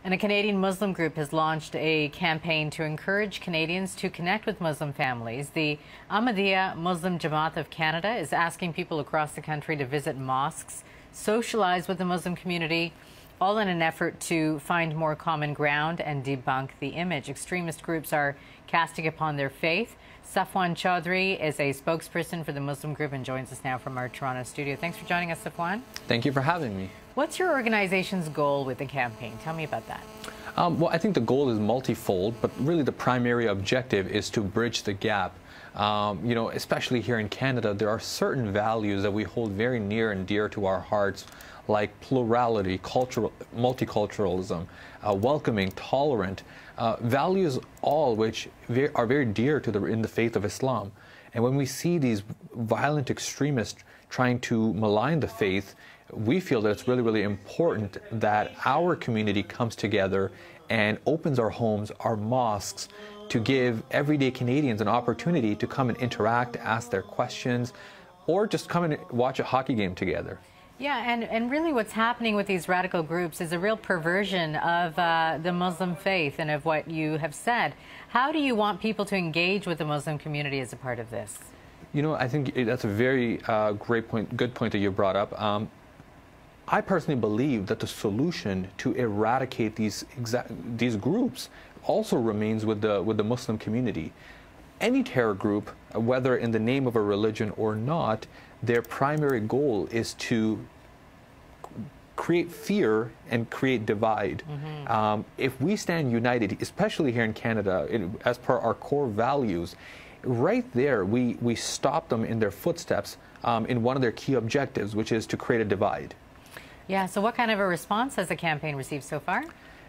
And a Canadian Muslim group has launched a campaign to encourage Canadians to connect with Muslim families. The Ahmadiyya Muslim Jama'at of Canada is asking people across the country to visit mosques, socialize with the Muslim community, all in an effort to find more common ground and debunk the image extremist groups are casting upon their faith. Safwan Chaudhry is a spokesperson for the Muslim group and joins us now from our Toronto studio. Thanks for joining us, Safwan. Thank you for having me. What's your organization's goal with the campaign? Tell me about that. Well, I think the goal is multifold, but really the primary objective is to bridge the gap. Especially here in Canada, there are certain values that we hold very near and dear to our hearts, like plurality, multiculturalism, welcoming, tolerant, values all which are very dear to in the faith of Islam. And when we see these violent extremists trying to malign the faith, we feel that it's really, really important that our community comes together and opens our homes, our mosques, to give everyday Canadians an opportunity to come and interact, ask their questions, or just come and watch a hockey game together. Yeah, and really what's happening with these radical groups is a real perversion of the Muslim faith and of what you have said. How do you want people to engage with the Muslim community as a part of this? I think that's a very good point that you brought up. I personally believe that the solution to eradicate these groups also remains with the Muslim community. Any terror group, whether in the name of a religion or not, their primary goal is to create fear and create divide. If we stand united, especially here in Canada, as per our core values, right there we stop them in their footsteps in one of their key objectives, which is to create a divide. Yeah, so what kind of a response has the campaign received so far?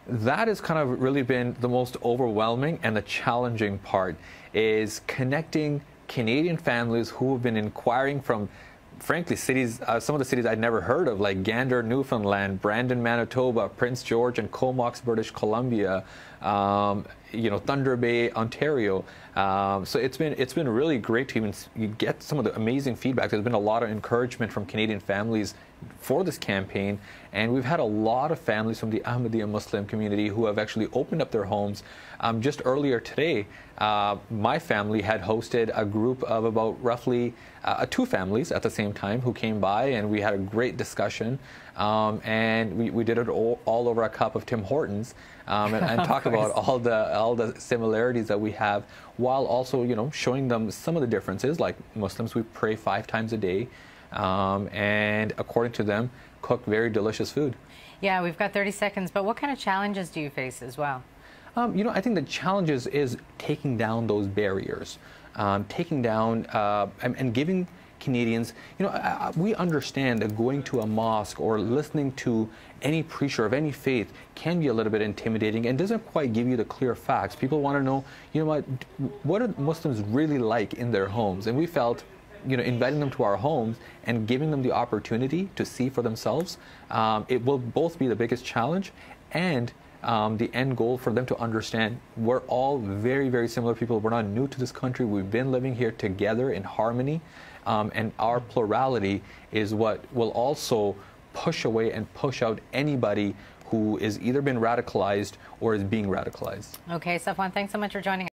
That has kind of really been the most overwhelming and the challenging part, is connecting Canadian families who have been inquiring from, frankly, cities, some of the cities I'd never heard of, like Gander, Newfoundland, Brandon, Manitoba, Prince George and Comox, British Columbia, Thunder Bay, Ontario. So it's been really great to even get some of the amazing feedback. There's been a lot of encouragement from Canadian families for this campaign, and we've had a lot of families from the Ahmadiyya Muslim community who have actually opened up their homes. Just earlier today, my family had hosted a group of about roughly 2 families at the same time who came by, and we had a great discussion, and we did it all over a cup of Tim Hortons, and talk about all the similarities that we have, while also showing them some of the differences. Like Muslims, we pray 5 times a day, and according to them, cook very delicious food. Yeah, we've got 30 seconds, but what kind of challenges do you face as well? I think the challenges is taking down those barriers, taking down and giving Canadians, we understand that going to a mosque or listening to any preacher of any faith can be a little bit intimidating and doesn't quite give you the clear facts. People want to know, what are Muslims really like in their homes? And we felt, inviting them to our homes and giving them the opportunity to see for themselves, it will both be the biggest challenge and the end goal for them to understand we're all very, very similar people. We're not new to this country. We've been living here together in harmony, and our plurality is what will also push away and push out anybody who is either been radicalized or is being radicalized. Okay, Safwan, thanks so much for joining us.